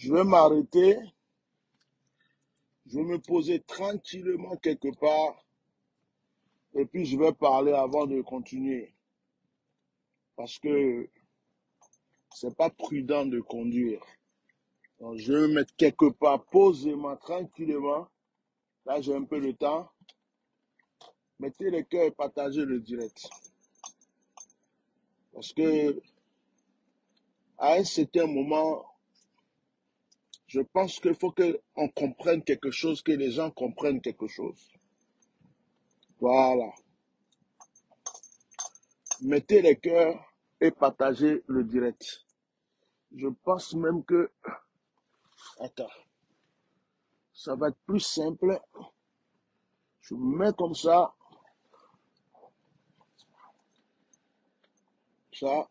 Je vais m'arrêter, je vais me poser tranquillement quelque part et puis je vais parler avant de continuer. Parce que c'est pas prudent de conduire. Donc, je vais me mettre quelque part posément, tranquillement. Là, j'ai un peu de temps. Mettez les cœurs et partagez le direct. Parce que à un certain moment, je pense qu'il faut qu'on comprenne quelque chose, que les gens comprennent quelque chose. Voilà. Mettez les cœurs et partagez le direct. Je pense même que... Attends. Ça va être plus simple. Je me mets comme ça. Ça.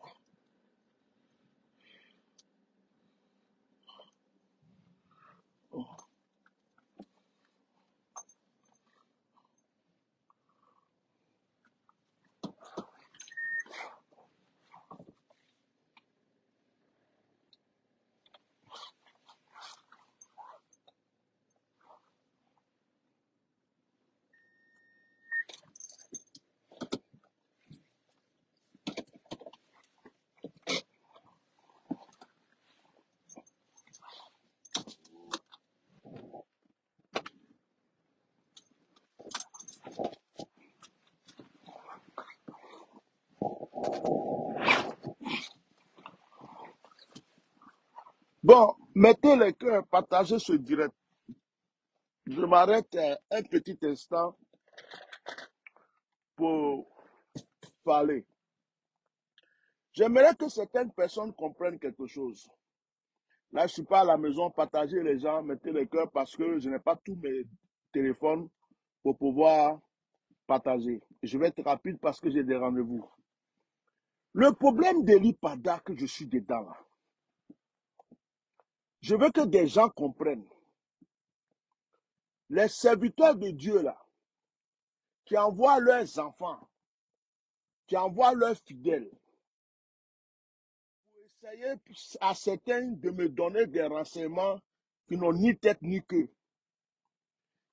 Bon, mettez les cœurs, partagez ce direct. Je m'arrête un petit instant pour parler. J'aimerais que certaines personnes comprennent quelque chose. Là, je ne suis pas à la maison, partagez les gens, mettez les cœurs parce que je n'ai pas tous mes téléphones pour pouvoir partager. Je vais être rapide parce que j'ai des rendez-vous. Le problème de l'IPADA que je suis dedans, là, je veux que des gens comprennent. Les serviteurs de Dieu, là, qui envoient leurs enfants, qui envoient leurs fidèles, pour essayer à certains de me donner des renseignements qui n'ont ni tête ni queue,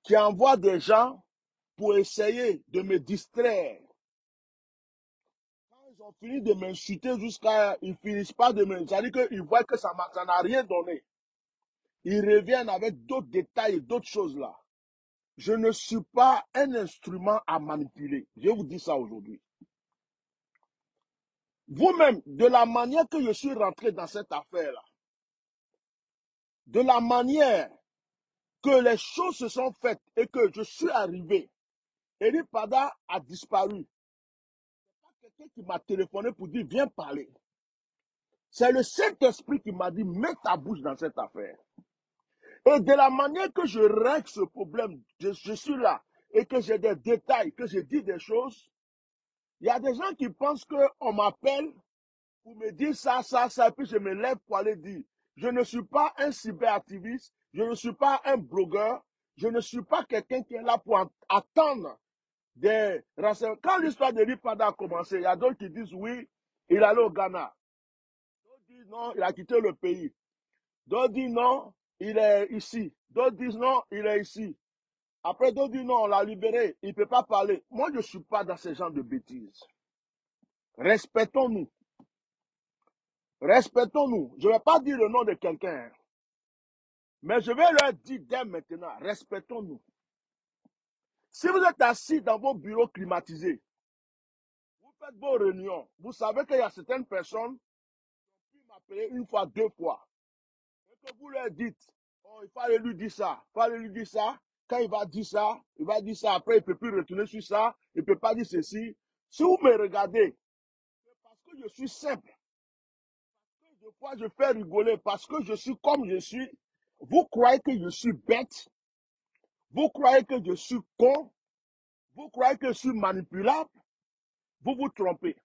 qui envoient des gens pour essayer de me distraire. Quand ils ont fini de m'insulter jusqu'à... Ils ne finissent pas de me... C'est-à-dire qu'ils voient que ça n'a rien donné. Ils reviennent avec d'autres détails, d'autres choses là. Je ne suis pas un instrument à manipuler. Je vous dis ça aujourd'hui. Vous-même, de la manière que je suis rentré dans cette affaire-là, de la manière que les choses se sont faites et que je suis arrivé, Eri Pada a disparu. C'est pas quelqu'un qui m'a téléphoné pour dire viens parler. C'est le Saint-Esprit qui m'a dit mets ta bouche dans cette affaire. Et de la manière que je règle ce problème, je suis là et que j'ai des détails, que je dis des choses, il y a des gens qui pensent qu'on m'appelle pour me dire ça, et puis je me lève pour aller dire. Je ne suis pas un cyberactiviste, je ne suis pas un blogueur, je ne suis pas quelqu'un qui est là pour attendre des renseignements. Quand l'histoire de Ripada a commencé, il y a d'autres qui disent oui, il est allé au Ghana. D'autres disent non, il a quitté le pays. D'autres disent non, il est ici. D'autres disent non, il est ici. Après, d'autres disent non, on l'a libéré, il ne peut pas parler. Moi, je ne suis pas dans ce genre de bêtises. Respectons-nous. Respectons-nous. Je ne vais pas dire le nom de quelqu'un, mais je vais leur dire dès maintenant, respectons-nous. Si vous êtes assis dans vos bureaux climatisés, vous faites vos réunions, vous savez qu'il y a certaines personnes qui m'appellent une fois, deux fois, et que vous leur dites, oh, il fallait lui dire ça, il fallait lui dire ça. Quand il va dire ça, après il ne peut plus retourner sur ça, il ne peut pas dire ceci. Si vous me regardez, c'est parce que je suis simple. Des fois, je fais rigoler parce que je suis comme je suis. Vous croyez que je suis bête? Vous croyez que je suis con? Vous croyez que je suis manipulable? Vous vous trompez.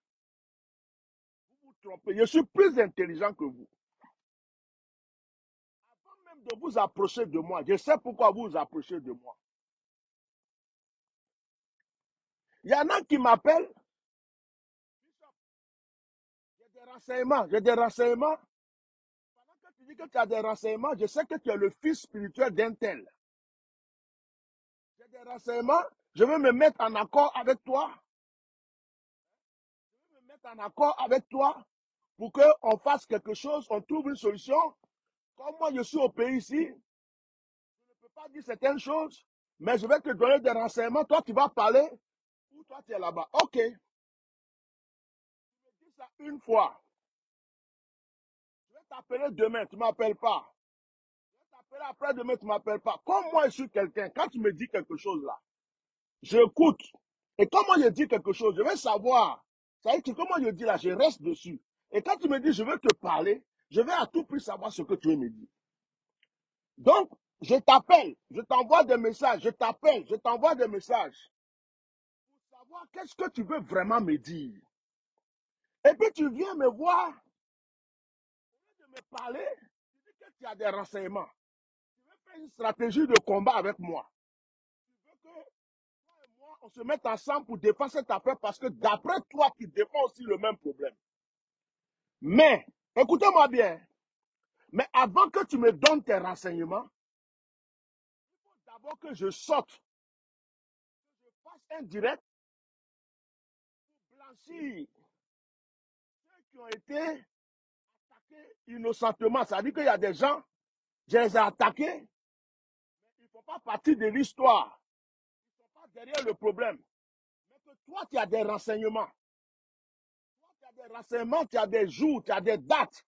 Vous vous trompez. Je suis plus intelligent que vous. Avant même de vous approcher de moi, je sais pourquoi vous vous approchez de moi. Il y en a qui m'appellent. J'ai des renseignements. J'ai des renseignements. Pendant que tu dit que tu as des renseignements. Je sais que tu es le fils spirituel d'un tel. J'ai des renseignements. Je veux me mettre en accord avec toi. Je veux me mettre en accord avec toi pour qu'on fasse quelque chose, on trouve une solution. Comme moi, je suis au pays ici, je ne peux pas dire certaines choses, mais je vais te donner des renseignements. Toi, tu vas parler ou toi, tu es là-bas. OK. Je dis ça une fois. Je vais t'appeler demain, tu ne m'appelles pas. Je vais t'appeler après-demain, tu ne m'appelles pas. Comme moi, je suis quelqu'un, quand tu me dis quelque chose là, j'écoute. Et quand moi, je dis quelque chose, je vais savoir. Ça veut dire que comment je dis là, je reste dessus. Et quand tu me dis, je veux te parler, je vais à tout prix savoir ce que tu veux me dire. Donc, je t'appelle, je t'envoie des messages, je t'appelle, je t'envoie des messages pour savoir qu'est-ce que tu veux vraiment me dire. Et puis tu viens me voir, au lieu de me parler, tu dis que tu as des renseignements. Tu veux faire une stratégie de combat avec moi. Tu veux que toi et moi, on se mette ensemble pour défendre cette affaire parce que d'après toi, tu défends aussi le même problème. Mais, écoutez-moi bien, mais avant que tu me donnes tes renseignements, il faut d'abord que je sorte, que je fasse un direct pour blanchir ceux qui ont été attaqués innocentement. Ça veut dire qu'il y a des gens, je les ai attaqués, mais ils ne font pas partie de l'histoire. Ils ne sont pas derrière le problème. Mais que toi, tu as des renseignements. Toi, tu as des renseignements, tu as des jours, tu as des dates.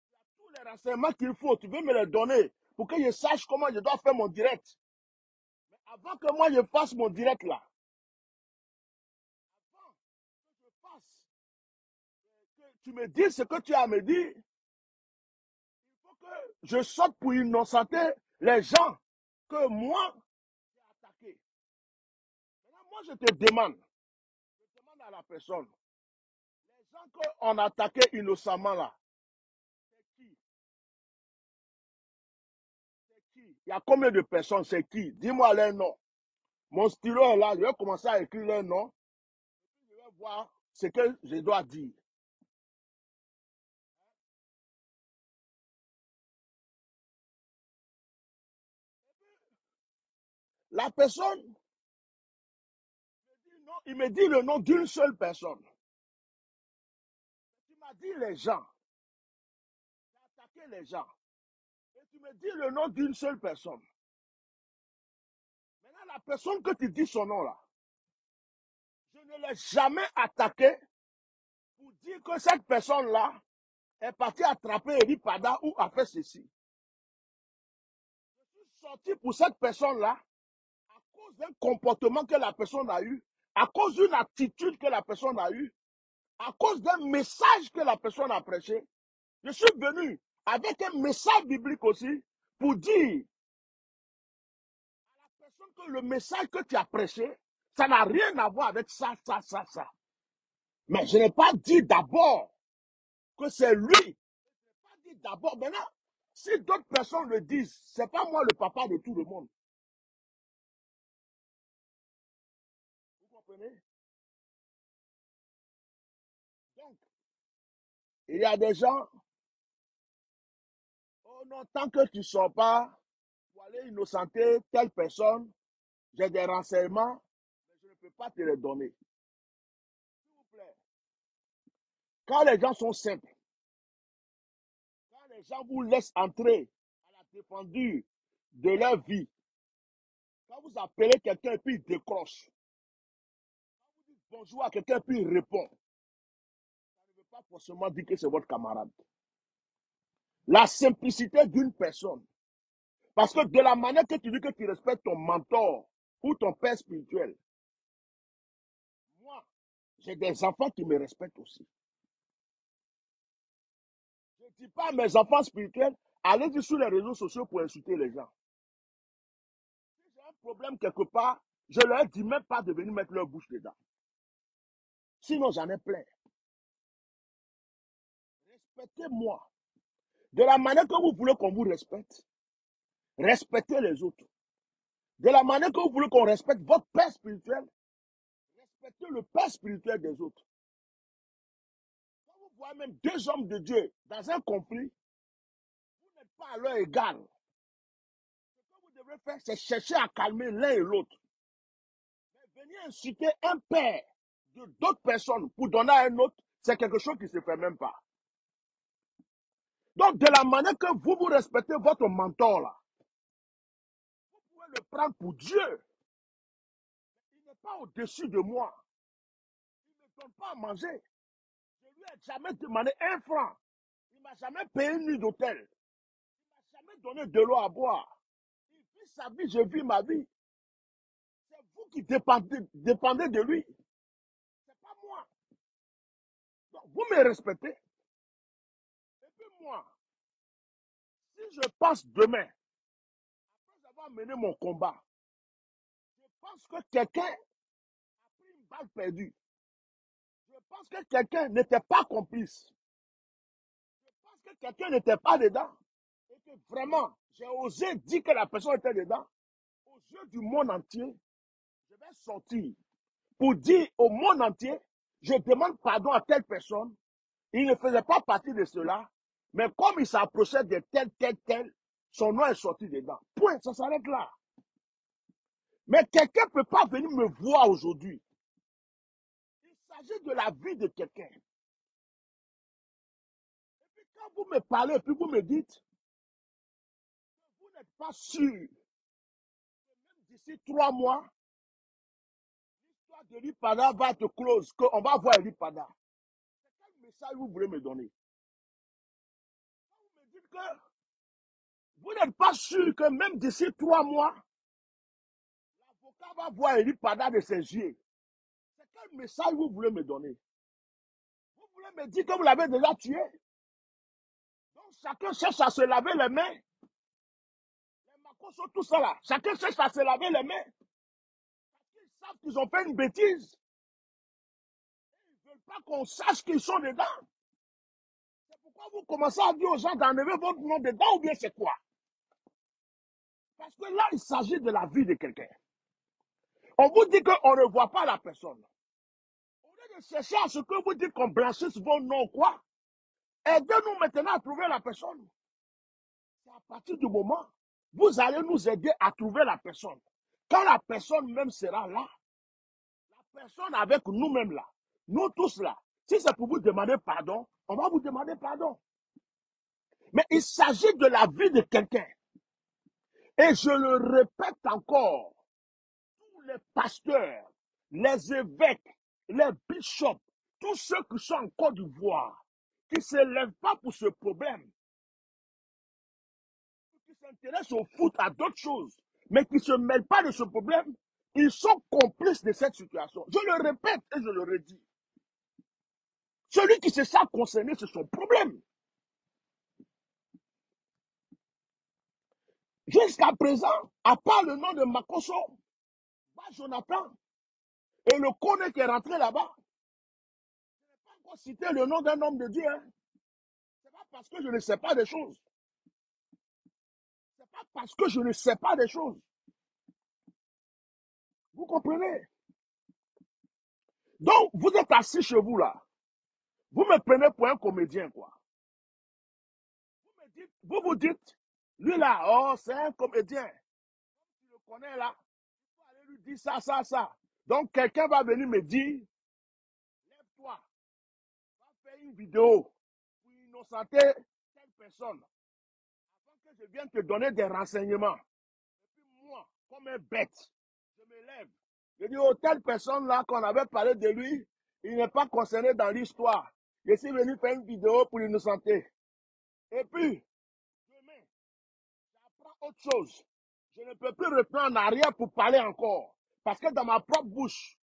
Tu as tous les renseignements qu'il faut. Tu veux me les donner pour que je sache comment je dois faire mon direct. Mais avant que moi, je fasse mon direct là, avant que je fasse, que tu me dises ce que tu as à me dire, il faut que je sorte pour innocenter les gens que moi, j'ai attaqués. Maintenant, moi, je te demande à la personne, les gens qu'on a attaqués innocemment là, c'est qui? C'est qui? Il y a combien de personnes? C'est qui? Dis-moi leur nom. Mon stylo est là, je vais commencer à écrire leur nom. Je vais voir ce que je dois dire. La personne, non, il me dit le nom d'une seule personne. Tu m'as dit les gens. Tu as attaqué les gens. Et tu me dis le nom d'une seule personne. Maintenant, la personne que tu dis son nom là, je ne l'ai jamais attaqué pour dire que cette personne-là est partie attraper Eri Pada ou a fait ceci. Je suis sorti pour cette personne-là à cause d'un comportement que la personne a eu, à cause d'une attitude que la personne a eue, à cause d'un message que la personne a prêché. Je suis venu avec un message biblique aussi pour dire à la personne que le message que tu as prêché, ça n'a rien à voir avec ça, ça, ça, ça. Mais je n'ai pas dit d'abord que c'est lui. Je n'ai pas dit d'abord. Maintenant, si d'autres personnes le disent, ce n'est pas moi le papa de tout le monde. Vous comprenez? Donc, il y a des gens, oh non, tant que tu ne sors pas pour aller innocenter telle personne, j'ai des renseignements, mais je ne peux pas te les donner. S'il vous plaît, quand les gens sont simples, quand les gens vous laissent entrer à la défendu de leur vie, quand vous appelez quelqu'un et puis il décroche, quand vous dites bonjour à quelqu'un et puis il répond, ça ne veut pas forcément dire que c'est votre camarade. La simplicité d'une personne, parce que de la manière que tu dis que tu respectes ton mentor ou ton père spirituel, moi, j'ai des enfants qui me respectent aussi. Je ne dis pas à mes enfants spirituels, allez-y sur les réseaux sociaux pour insulter les gens. Si j'ai un problème quelque part, je ne leur dis même pas de venir mettre leur bouche dedans. Sinon, j'en ai plein. Respectez-moi. De la manière que vous voulez qu'on vous respecte, respectez les autres. De la manière que vous voulez qu'on respecte votre père spirituel, respectez le père spirituel des autres. Quand vous voyez même deux hommes de Dieu dans un conflit, pas à leur égal. Ce que vous devrez faire, c'est chercher à calmer l'un et l'autre. Mais venir insulter un père de d'autres personnes pour donner à un autre, c'est quelque chose qui ne se fait même pas. Donc, de la manière que vous respectez votre mentor, là, vous pouvez le prendre pour Dieu. Il n'est pas au-dessus de moi. Il ne me donne pas à manger. Je lui ai jamais demandé un franc. Il ne m'a jamais payé une nuit d'hôtel. Il ne m'a jamais donné de l'eau à boire. Il vit sa vie, je vis ma vie. C'est vous qui dépendez de lui. Ce n'est pas moi. Donc, vous me respectez. Et puis moi, si je passe demain, après avoir mené mon combat, je pense que quelqu'un a pris une balle perdue. Je pense que quelqu'un n'était pas complice. Je pense que quelqu'un n'était pas dedans. Et que vraiment, j'ai osé dire que la personne était dedans. Aux yeux du monde entier, je vais sortir pour dire au monde entier, je demande pardon à telle personne. Il ne faisait pas partie de cela. Mais comme il s'approchait de tel, son nom est sorti dedans. Point, ça s'arrête là. Mais quelqu'un ne peut pas venir me voir aujourd'hui. Il s'agit de la vie de quelqu'un. Et puis quand vous me parlez, puis vous me dites que vous n'êtes pas sûr que même d'ici 3 mois, l'histoire de l'Ipada va être close, qu'on va voir l'Ipada. C'est quel message vous voulez me donner? Quand vous me dites que vous n'êtes pas sûr que même d'ici 3 mois, l'avocat va voir l'Ipada de ses yeux. C'est quel message vous voulez me donner? Vous voulez me dire que vous l'avez déjà tué? Donc chacun cherche à se laver les mains. Les macos sont tous ça là. Chacun cherche à se laver les mains. Parce qu'ils savent qu'ils ont fait une bêtise. Ils ne veulent pas qu'on sache qu'ils sont dedans. C'est pourquoi vous commencez à dire aux gens d'enlever votre nom dedans ou bien c'est quoi? Parce que là, il s'agit de la vie de quelqu'un. On vous dit qu'on ne voit pas la personne. Au lieu de chercher à ce que vous dites qu'on blanchisse vos noms, quoi, aidez-nous maintenant à trouver la personne. C'est à partir du moment où vous allez nous aider à trouver la personne. Quand la personne même sera là, la personne avec nous-mêmes là, nous tous là, si c'est pour vous demander pardon, on va vous demander pardon. Mais il s'agit de la vie de quelqu'un. Et je le répète encore, tous les pasteurs, les évêques, les bishops, tous ceux qui sont en Côte d'Ivoire, qui ne se lèvent pas pour ce problème, qui s'intéressent au foot, à d'autres choses, mais qui ne se mêlent pas de ce problème, ils sont complices de cette situation. Je le répète et je le redis. Celui qui se sent concerné, c'est son problème. Jusqu'à présent, à part le nom de Makoso, Jonathan, et le connaît qui est rentré là-bas, je n'ai pas encore cité le nom d'un homme de Dieu. Hein. Ce n'est pas parce que je ne sais pas des choses. Ce n'est pas parce que je ne sais pas des choses. Vous comprenez? Donc, vous êtes assis chez vous là. Vous me prenez pour un comédien, quoi. Vous dites, lui là, oh, c'est un comédien. Tu le connais là. Il faut aller lui dire ça, ça, ça. Donc, quelqu'un va venir me dire, lève-toi, va faire une vidéo pour innocenter telle personne. Avant que je vienne te donner des renseignements. Et puis moi, comme un bête, je me lève. Je dis, oh, telle personne là qu'on avait parlé de lui, il n'est pas concerné dans l'histoire. Je suis venu faire une vidéo pour l'innocenter. Et puis, demain, j'apprends autre chose. Je ne peux plus reprendre en arrière pour parler encore. Parce que dans ma propre bouche,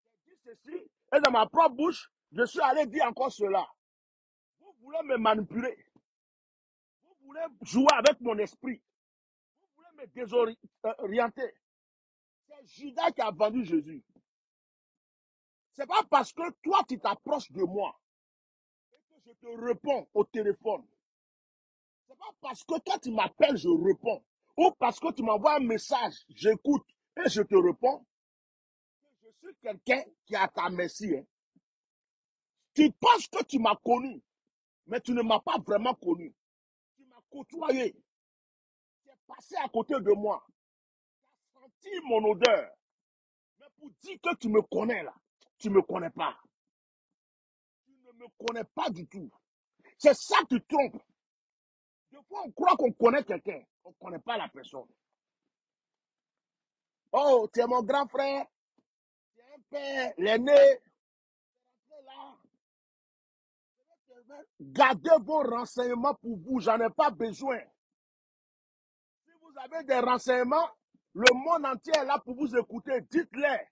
j'ai dit ceci, et dans ma propre bouche, je suis allé dire encore cela. Vous voulez me manipuler. Vous voulez jouer avec mon esprit. Vous voulez me désorienter. C'est Judas qui a vendu Jésus. C'est pas parce que toi, tu t'approches de moi et que je te réponds au téléphone. C'est pas parce que quand tu m'appelles, je réponds. Ou parce que tu m'envoies un message, j'écoute et je te réponds. Je suis quelqu'un qui est à ta merci. Hein. Tu penses que tu m'as connu, mais tu ne m'as pas vraiment connu. Tu m'as côtoyé. Tu es passé à côté de moi. Tu as senti mon odeur. Mais pour dire que tu me connais là, tu ne me connais pas. Tu ne me connais pas du tout. C'est ça qui trompe. Des fois, on croit qu'on connaît quelqu'un. On ne connaît pas la personne. Oh, tu es mon grand frère. Tu es un père, l'aîné. Là. Gardez vos renseignements pour vous. J'en ai pas besoin. Si vous avez des renseignements, le monde entier est là pour vous écouter. Dites-les.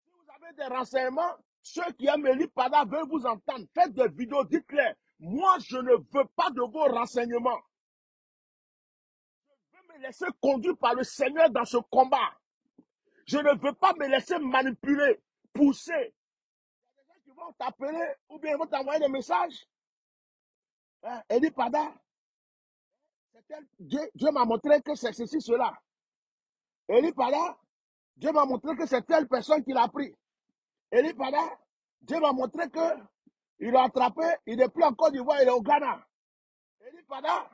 Si vous avez des renseignements, ceux qui aiment Eli Pada veulent vous entendre. Faites des vidéos, dites-les. Moi, je ne veux pas de vos renseignements. Je veux me laisser conduire par le Seigneur dans ce combat. Je ne veux pas me laisser manipuler, pousser. Il y a des gens qui vont t'appeler ou bien ils vont t'envoyer des messages. Hein, Eli Pada, Dieu m'a montré que c'est ceci, cela. Eli Pada, Dieu m'a montré que c'est telle personne qui l'a pris. Eli Pada, Dieu m'a montré que il l'a attrapé, il n'est plus en Côte d'Ivoire, il est au Ghana. Eli Pada,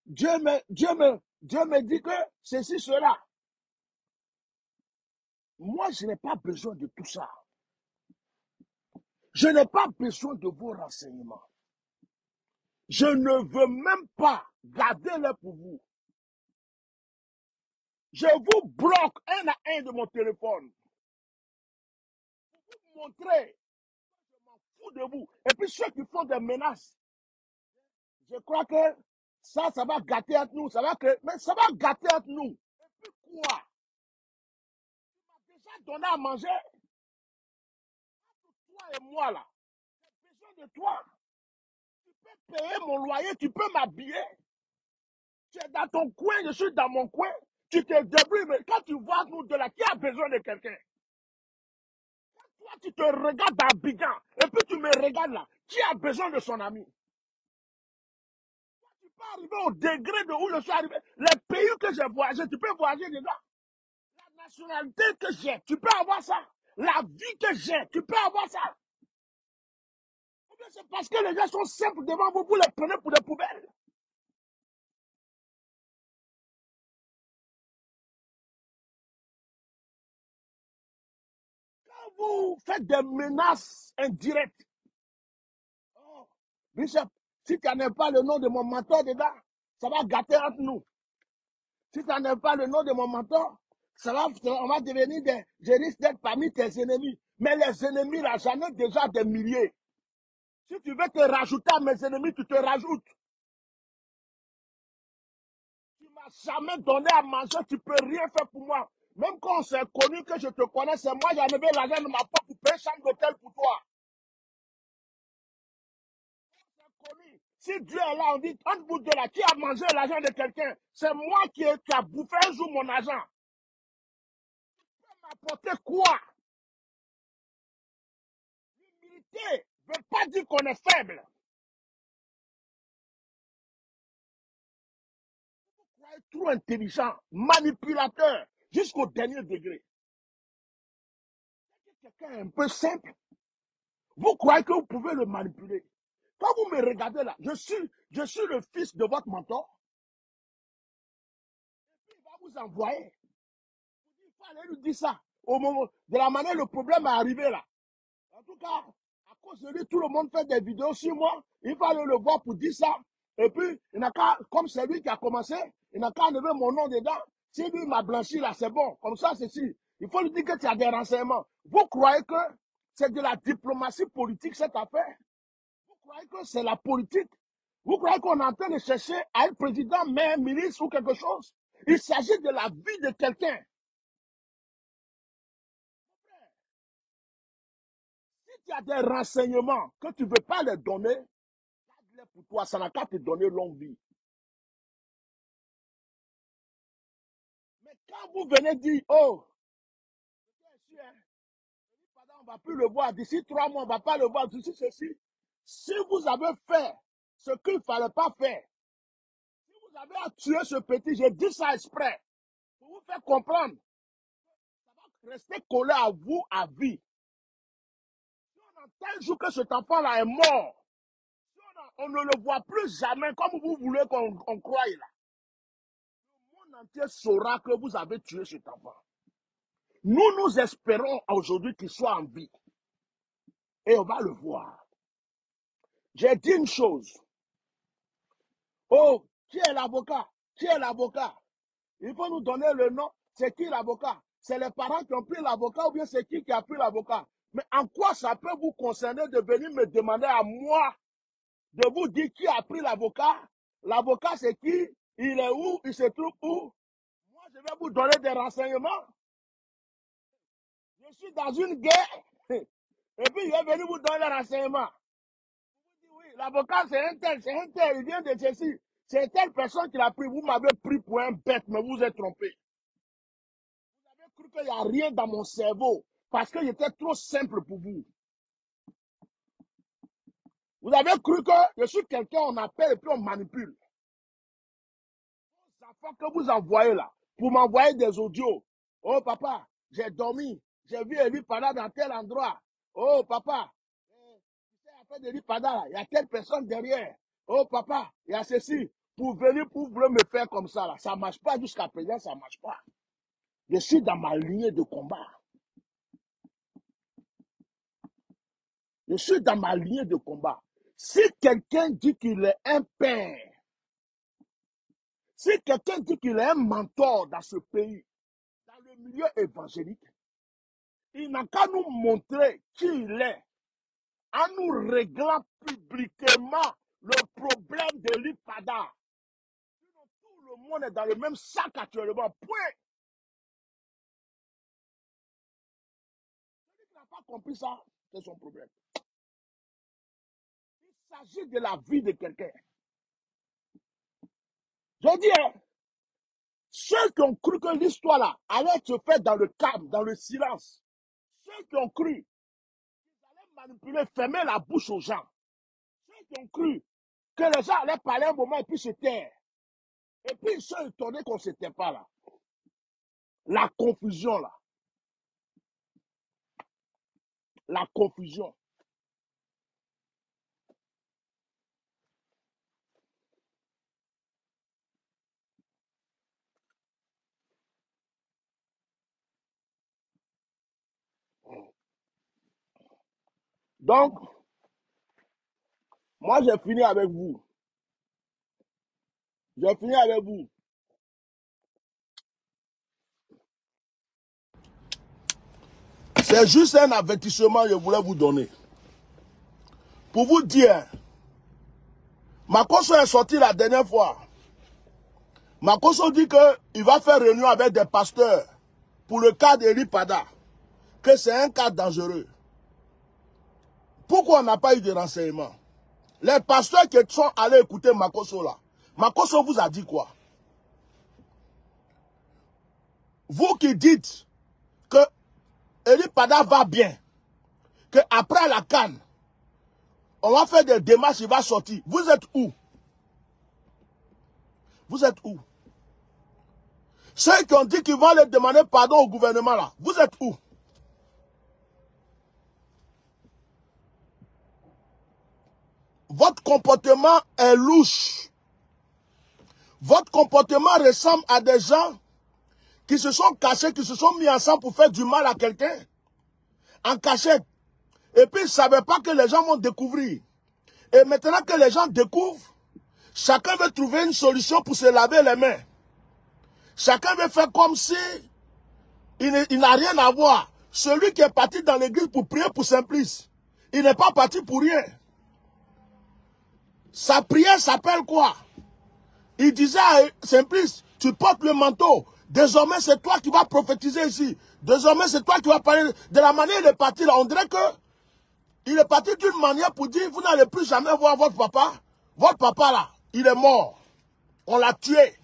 Dieu me dit que ceci, cela. Moi, je n'ai pas besoin de tout ça. Je n'ai pas besoin de vos renseignements. Je ne veux même pas garder-les pour vous. Je vous bloque un à un de mon téléphone. Pour vous montrer que je m'en fous de vous. Et puis ceux qui font des menaces, je crois que ça va gâter entre nous. Mais ça va gâter entre nous. Et puis quoi? Tu m'as déjà donné à manger. Entre toi et moi là, j'ai besoin de toi. Tu peux payer mon loyer, tu peux m'habiller. Tu es dans ton coin, je suis dans mon coin. Tu te débrouilles, mais quand tu vois nous de là, qui a besoin de quelqu'un? Quand toi, tu te regardes dans Bigan, et puis tu me regardes là, qui a besoin de son ami? Tu peux arriver au degré de où je suis arrivé. Les pays que j'ai voyagé, tu peux voyager dedans. La nationalité que j'ai, tu peux avoir ça. La vie que j'ai, tu peux avoir ça. Ou bien c'est parce que les gens sont simples devant vous, vous les prenez pour des poubelles. Quand vous faites des menaces indirectes, oh, Bishop, si tu n'as pas le nom de mon mentor dedans, ça va gâter entre nous. Si tu n'as pas le nom de mon mentor, on va devenir je risque d'être parmi tes ennemis. Mais les ennemis, là, j'en ai déjà des milliers. Si tu veux te rajouter à mes ennemis, tu te rajoutes. Tu ne m'as jamais donné à manger, tu ne peux rien faire pour moi. Même quand on s'est connu, que je te connais, c'est moi qui ai enlevé l'argent de ma poche pour payer une chambre d'hôtel pour toi. Connu. Si Dieu est là, on dit, entre vous deux là, qui a mangé l'argent de quelqu'un? C'est moi qui ai bouffé un jour mon argent. Tu peux m'apporter quoi? L'humilité ne veut pas dire qu'on est faible. Vous croyez trop intelligent, manipulateur, jusqu'au dernier degré. Quelqu'un est un peu simple, vous croyez que vous pouvez le manipuler. Quand vous me regardez là, je suis le fils de votre mentor. Et puis il va vous envoyer. Il fallait lui dire ça. Au moment de la manière le problème est arrivé là. En tout cas, à cause de lui, tout le monde fait des vidéos sur moi. Il fallait le voir pour dire ça. Et puis, il n'a qu'à, comme c'est lui qui a commencé, il n'a qu'à enlever mon nom dedans. Si lui m'a blanchi là, c'est bon. Comme ça, c'est si. Il faut lui dire que tu as des renseignements. Vous croyez que c'est de la diplomatie politique cette affaire? Vous croyez que c'est la politique? Vous croyez qu'on est en train de chercher à être président, maire, ministre ou quelque chose? Il s'agit de la vie de quelqu'un. Si tu as des renseignements que tu ne veux pas les donner, garde-les pour toi, ça n'a qu'à te donner longue vie. Mais quand vous venez dire, oh, on ne va plus le voir, d'ici 3 mois, on ne va pas le voir, d'ici ceci. Si vous avez fait ce qu'il ne fallait pas faire, si vous avez à tuer ce petit, je dis ça exprès, pour vous faire comprendre, ça va rester collé à vous à vie. Si on un jour que cet enfant-là est mort, on ne le voit plus jamais comme vous voulez qu'on croie là. Le monde entier saura que vous avez tué cet enfant. Nous espérons aujourd'hui qu'il soit en vie. Et on va le voir. J'ai dit une chose. Oh, qui est l'avocat? Qui est l'avocat? Il faut nous donner le nom. C'est qui l'avocat? C'est les parents qui ont pris l'avocat ou bien c'est qui a pris l'avocat? Mais en quoi ça peut vous concerner de venir me demander à moi de vous dire qui a pris l'avocat? L'avocat c'est qui? Il est où? Il se trouve où? Moi je vais vous donner des renseignements. Je suis dans une guerre et puis je vais venir vous donner des renseignements. Oui, l'avocat c'est un tel, il vient de ceci. C'est telle personne qui l'a pris. Vous m'avez pris pour un bête, mais vous êtes trompé. Vous avez cru qu'il n'y a rien dans mon cerveau parce qu'il était trop simple pour vous. Vous avez cru que je suis quelqu'un, on appelle et puis on manipule. Les enfants que vous envoyez là, pour m'envoyer des audios. Oh papa, j'ai dormi, j'ai vu Eli Pada dans tel endroit. Oh papa, tu sais, après Eli Pada là, il y a telle personne derrière. Oh papa, il y a ceci. Pour venir, pour vouloir me faire comme ça là, ça ne marche pas jusqu'à présent, ça ne marche pas. Je suis dans ma lignée de combat. Je suis dans ma lignée de combat. Si quelqu'un dit qu'il est un père, si quelqu'un dit qu'il est un mentor dans ce pays, dans le milieu évangélique, il n'a qu'à nous montrer qui il est, en nous réglant publiquement le problème de l'IPADA. Tout le monde est dans le même sac actuellement. Point. Celui qui n'a pas compris ça, c'est son problème. Il s'agit de la vie de quelqu'un. Je dis, hein, ceux qui ont cru que l'histoire là allait se faire dans le calme, dans le silence, ceux qui ont cru qu'ils allaient manipuler, fermer la bouche aux gens, ceux qui ont cru que les gens allaient parler un moment et puis se taire, et puis ils sont étonnés qu'on ne se tait pas là. La confusion là. La confusion. Donc, moi j'ai fini avec vous. J'ai fini avec vous. C'est juste un avertissement que je voulais vous donner. Pour vous dire, Makosso est sorti la dernière fois. Makosso dit qu'il va faire réunion avec des pasteurs pour le cas d'Eli Pada, que c'est un cas dangereux. Pourquoi on n'a pas eu de renseignements? Les pasteurs qui sont allés écouter Makosso là, Makosso vous a dit quoi? Vous qui dites que Eli Pada va bien, qu'après la CAN, on va faire des démarches, il va sortir. Vous êtes où? Vous êtes où? Ceux qui ont dit qu'ils vont aller demander pardon au gouvernement là, vous êtes où? Votre comportement est louche. Votre comportement ressemble à des gens qui se sont cachés, qui se sont mis ensemble pour faire du mal à quelqu'un, en cachette. Et puis ils ne savaient pas que les gens vont découvrir. Et maintenant que les gens découvrent, chacun veut trouver une solution pour se laver les mains. Chacun veut faire comme si il n'a rien à voir. Celui qui est parti dans l'église pour prier pour Simplice, il n'est pas parti pour rien. Sa prière s'appelle quoi? Il disait à Simplice, tu portes le manteau. Désormais, c'est toi qui vas prophétiser ici. Désormais, c'est toi qui vas parler. De la manière il est parti là, on dirait que il est parti d'une manière pour dire, vous n'allez plus jamais voir votre papa. Votre papa là, il est mort. On l'a tué.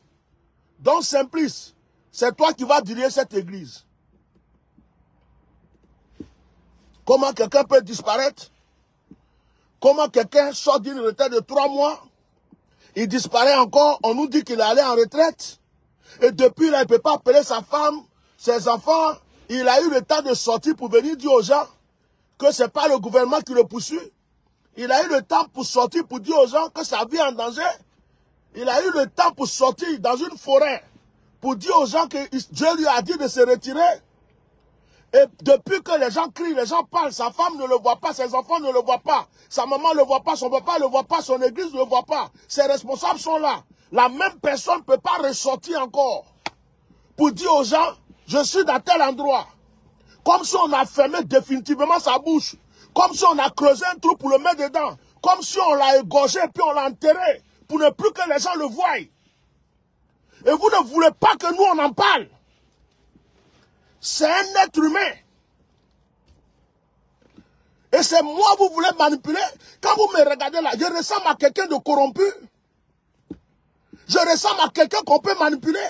Donc Simplice, c'est toi qui vas diriger cette église. Comment quelqu'un peut disparaître? Comment quelqu'un sort d'une retraite de 3 mois? Il disparaît encore, on nous dit qu'il est allé en retraite. Et depuis là, il ne peut pas appeler sa femme, ses enfants. Il a eu le temps de sortir pour venir dire aux gens que ce n'est pas le gouvernement qui le poursuit. Il a eu le temps pour sortir, pour dire aux gens que sa vie est en danger. Il a eu le temps pour sortir dans une forêt, pour dire aux gens que Dieu lui a dit de se retirer. Et depuis que les gens crient, les gens parlent, sa femme ne le voit pas, ses enfants ne le voient pas, sa maman ne le voit pas, son papa ne le voit pas, son église ne le voit pas. Ses responsables sont là. La même personne ne peut pas ressortir encore pour dire aux gens, je suis dans tel endroit. Comme si on a fermé définitivement sa bouche. Comme si on a creusé un trou pour le mettre dedans. Comme si on l'a égorgé puis on l'a enterré pour ne plus que les gens le voient. Et vous ne voulez pas que nous on en parle. C'est un être humain. Et c'est moi vous voulez manipuler. Quand vous me regardez là, je ressemble à quelqu'un de corrompu. Je ressemble à quelqu'un qu'on peut manipuler.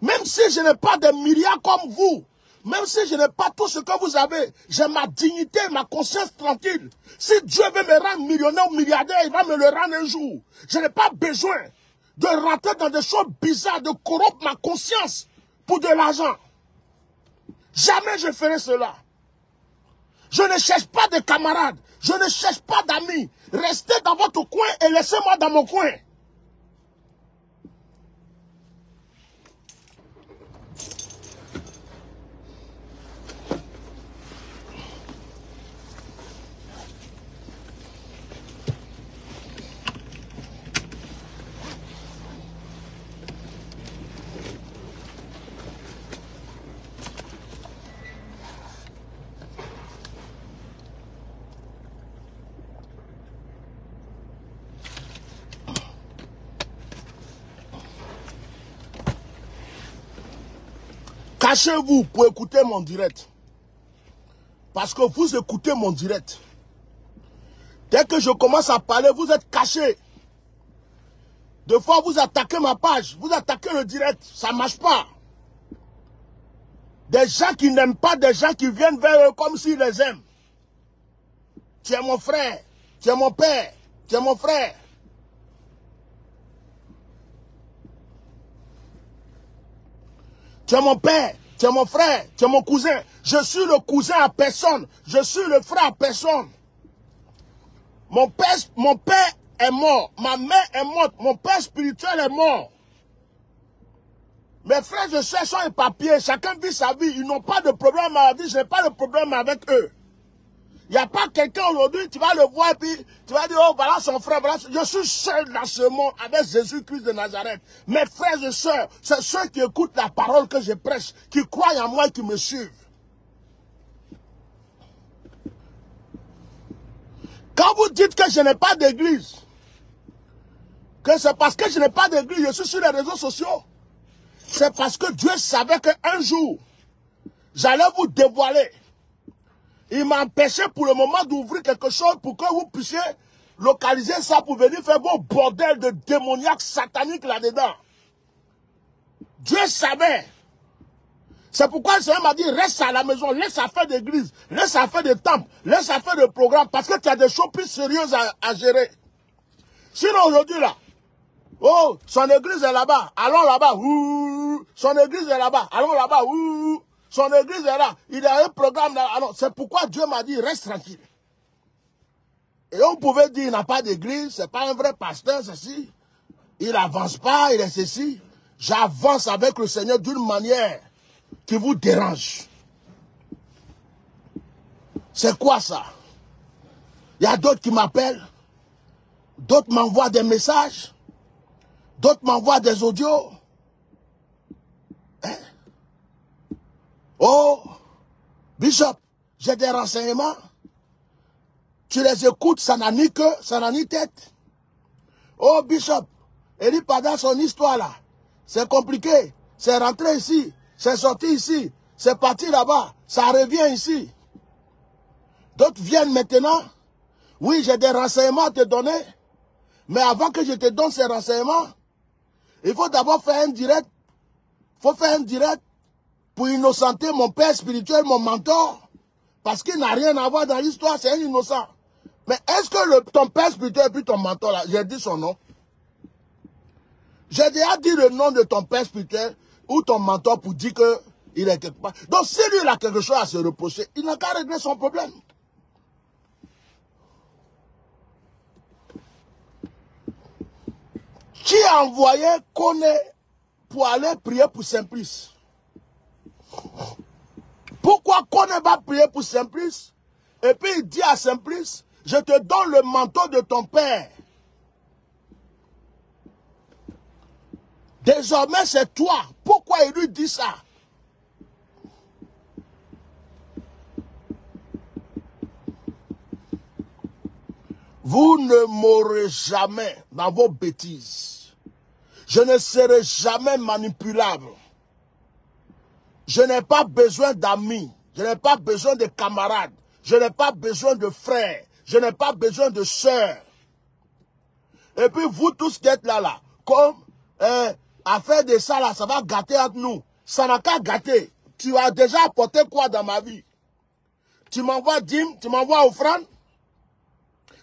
Même si je n'ai pas des milliards comme vous, même si je n'ai pas tout ce que vous avez, j'ai ma dignité, ma conscience tranquille. Si Dieu veut me rendre millionnaire ou milliardaire, il va me le rendre un jour. Je n'ai pas besoin de rentrer dans des choses bizarres, de corrompre ma conscience pour de l'argent. Jamais je ferai cela. Je ne cherche pas de camarades, je ne cherche pas d'amis. Restez dans votre coin et laissez-moi dans mon coin. Cachez-vous pour écouter mon direct. Parce que vous écoutez mon direct. Dès que je commence à parler, vous êtes cachés. Des fois, vous attaquez ma page, vous attaquez le direct, ça ne marche pas. Des gens qui n'aiment pas, des gens qui viennent vers eux comme s'ils les aiment. Tu es mon frère, tu es mon père, tu es mon frère. Tu es mon père, tu es mon frère, tu es mon cousin. Je suis le cousin à personne, je suis le frère à personne. Mon père est mort, ma mère est morte, mon père spirituel est mort. Mes frères et sœurs sont éparpillés, chacun vit sa vie, ils n'ont pas de problème à la vie, je n'ai pas de problème avec eux. Il n'y a pas quelqu'un aujourd'hui, tu vas le voir et puis tu vas dire, oh voilà son frère, voilà. Je suis seul dans ce monde avec Jésus-Christ de Nazareth. Mes frères et sœurs, c'est ceux qui écoutent la parole que je prêche, qui croient en moi et qui me suivent. Quand vous dites que je n'ai pas d'église, que c'est parce que je n'ai pas d'église, je suis sur les réseaux sociaux, c'est parce que Dieu savait qu'un jour, j'allais vous dévoiler. Il m'a empêché pour le moment d'ouvrir quelque chose pour que vous puissiez localiser ça pour venir faire vos bordels de démoniaques sataniques là-dedans. Dieu savait. C'est pourquoi le Seigneur m'a dit, reste à la maison, laisse à faire d'église, laisse à faire de temples, laisse à faire de programmes, parce que tu as des choses plus sérieuses à gérer. Sinon aujourd'hui là, oh, son église est là-bas, allons là-bas, ouh, son église est là-bas, allons là-bas, ouh. Son église est là. Il a un programme là. Alors, c'est pourquoi Dieu m'a dit, reste tranquille. Et on pouvait dire, il n'a pas d'église, c'est pas un vrai pasteur, ceci. Il n'avance pas, il est ceci. J'avance avec le Seigneur d'une manière qui vous dérange. C'est quoi ça? Il y a d'autres qui m'appellent. D'autres m'envoient des messages. D'autres m'envoient des audios. Hein? Oh, Bishop, j'ai des renseignements. Tu les écoutes, ça n'a ni queue, ça n'a ni tête. Oh, Bishop, il dit pendant son histoire là, c'est compliqué. C'est rentré ici, c'est sorti ici, c'est parti là-bas, ça revient ici. D'autres viennent maintenant. Oui, j'ai des renseignements à te donner. Mais avant que je te donne ces renseignements, il faut d'abord faire un direct. Il faut faire un direct pour innocenter mon père spirituel, mon mentor, parce qu'il n'a rien à voir dans l'histoire, c'est un innocent. Mais est-ce que ton père spirituel et puis ton mentor, là, j'ai dit son nom? J'ai déjà dit le nom de ton père spirituel ou ton mentor pour dire il est quelque part. Donc si lui il a quelque chose à se reprocher, il n'a qu'à régler son problème. Qui a envoyé Koné pour aller prier pour Simplice? Pourquoi Koné va prier pour Simplice? Et puis il dit à Simplice, je te donne le manteau de ton père. Désormais c'est toi. Pourquoi il lui dit ça? Vous ne m'aurez jamais dans vos bêtises. Je ne serai jamais manipulable. Je n'ai pas besoin d'amis. Je n'ai pas besoin de camarades. Je n'ai pas besoin de frères. Je n'ai pas besoin de sœurs. Et puis vous tous qui êtes là, comme à faire de ça là, ça va gâter entre nous. Ça n'a qu'à gâter. Tu as déjà apporté quoi dans ma vie? Tu m'envoies dîmes, tu m'envoies offrande.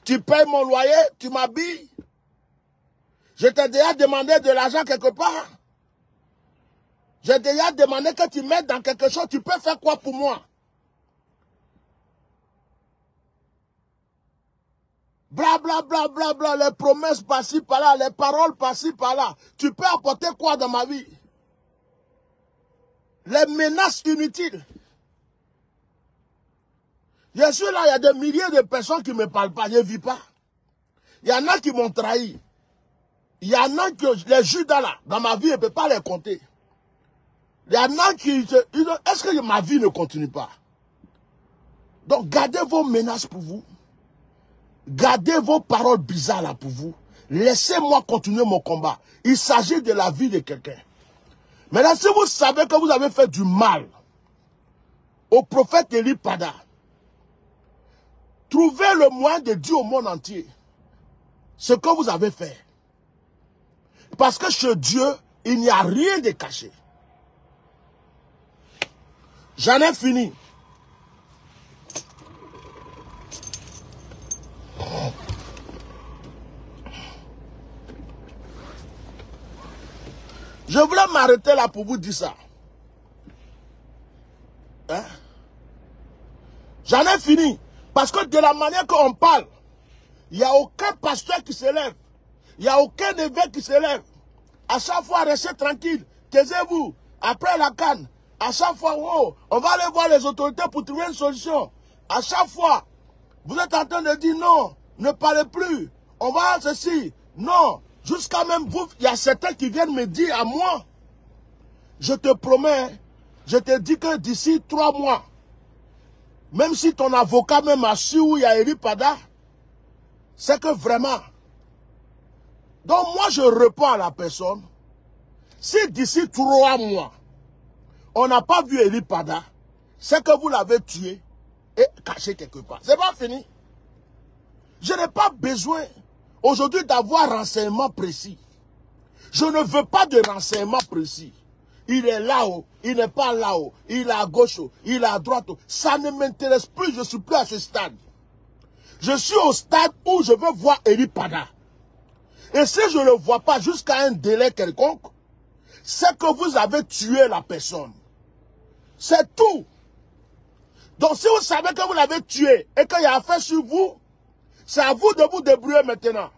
Tu payes mon loyer, tu m'habilles. Je t'ai déjà demandé de l'argent quelque part. J'ai déjà demandé que tu m'aides dans quelque chose. Tu peux faire quoi pour moi? Bla bla bla bla bla, les promesses par-ci par-là, les paroles par-ci par-là. Tu peux apporter quoi dans ma vie? Les menaces inutiles. Je suis là, il y a des milliers de personnes qui ne me parlent pas, je ne vis pas. Il y en a qui m'ont trahi. Il y en a que les Judas là, dans ma vie, je ne peux pas les compter. Il y en a qui... Est-ce que ma vie ne continue pas? Donc, gardez vos menaces pour vous. Gardez vos paroles bizarres là pour vous. Laissez-moi continuer mon combat. Il s'agit de la vie de quelqu'un. Maintenant, si vous savez que vous avez fait du mal au prophète Élie Pada, trouvez le moyen de dire au monde entier ce que vous avez fait. Parce que chez Dieu, il n'y a rien de caché. J'en ai fini. Je voulais m'arrêter là pour vous dire ça. Hein? J'en ai fini. Parce que de la manière qu'on parle, il n'y a aucun pasteur qui se lève. Il n'y a aucun évêque qui se lève. À chaque fois, restez tranquille. Taisez-vous. Après la canne, à chaque fois, oh, on va aller voir les autorités pour trouver une solution. À chaque fois, vous êtes en train de dire non, ne parlez plus. On va ceci. Non. Jusqu'à même vous, il y a certains qui viennent me dire à moi, je te promets, je te dis que d'ici 3 mois, même si ton avocat même a su où il y a Élie Pada, c'est que vraiment. Donc moi je réponds à la personne, si d'ici 3 mois, on n'a pas vu Élie Pada, c'est que vous l'avez tué et caché quelque part. C'est pas fini. Je n'ai pas besoin aujourd'hui d'avoir renseignement précis. Je ne veux pas de renseignement précis. Il est là-haut, il n'est pas là-haut, il est à gauche, il est à droite. Ça ne m'intéresse plus, je ne suis plus à ce stade. Je suis au stade où je veux voir Élie Pada. Et si je ne le vois pas jusqu'à un délai quelconque, c'est que vous avez tué la personne. C'est tout. Donc si vous savez que vous l'avez tué et qu'il y a affaire sur vous, c'est à vous de vous débrouiller maintenant.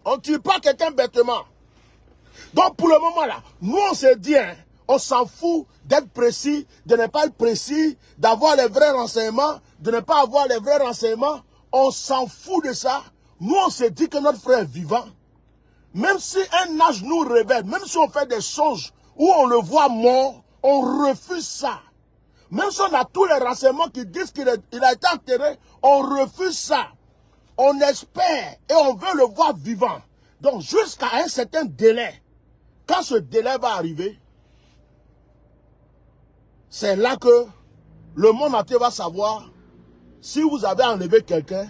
On ne tue pas quelqu'un bêtement. Donc pour le moment là, nous on s'est dit, hein, on s'en fout d'être précis, de ne pas être précis, d'avoir les vrais renseignements, de ne pas avoir les vrais renseignements. On s'en fout de ça. Nous on s'est dit que notre frère est vivant. Même si un âge nous révèle, même si on fait des songes où on le voit mort, on refuse ça. Même si on a tous les renseignements qui disent qu'il a été enterré, on refuse ça. On espère et on veut le voir vivant. Donc jusqu'à un certain délai, quand ce délai va arriver, c'est là que le monde entier va savoir si vous avez enlevé quelqu'un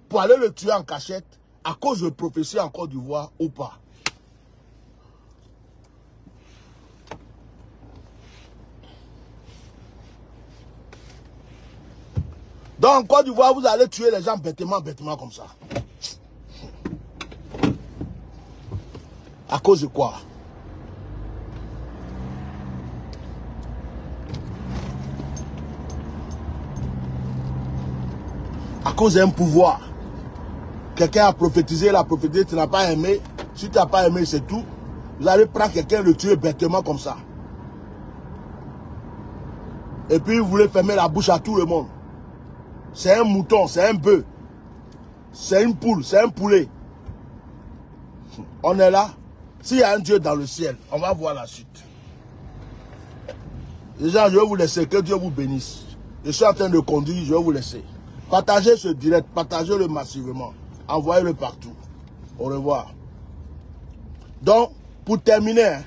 pour aller le tuer en cachette à cause de prophétie en Côte d'Ivoire ou pas. Donc en Côte d'Ivoire, vous allez tuer les gens bêtement comme ça. À cause de quoi? à cause d'un pouvoir. Quelqu'un a prophétisé, la prophétisé, tu n'as pas aimé. Si tu n'as pas aimé, c'est tout. Vous allez prendre quelqu'un et le tuer bêtement comme ça. Et puis vous voulez fermer la bouche à tout le monde. C'est un mouton, c'est un bœuf. C'est une poule, c'est un poulet. On est là. S'il y a un Dieu dans le ciel, on va voir la suite. Les gens, je vais vous laisser. Que Dieu vous bénisse. Je suis en train de conduire, je vais vous laisser. Partagez ce direct, partagez-le massivement. Envoyez-le partout. Au revoir. Donc, pour terminer,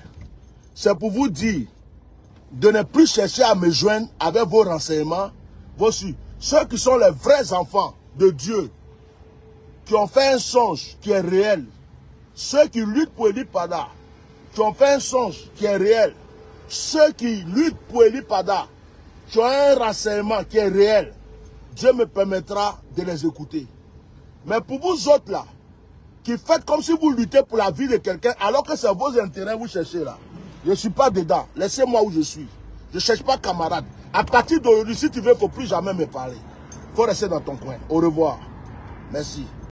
c'est pour vous dire de ne plus chercher à me joindre avec vos renseignements. Voici, ceux qui sont les vrais enfants de Dieu, qui ont fait un songe qui est réel, ceux qui luttent pour Eli Pada, qui ont fait un songe qui est réel, ceux qui luttent pour Eli Pada, qui ont un renseignement qui est réel, Dieu me permettra de les écouter. Mais pour vous autres là, qui faites comme si vous luttez pour la vie de quelqu'un, alors que c'est vos intérêts que vous cherchez là, je ne suis pas dedans. Laissez-moi où je suis. Je ne cherche pas camarade. À partir d'aujourd'hui, si tu veux, il ne faut plus jamais me parler. Il faut rester dans ton coin. Au revoir. Merci.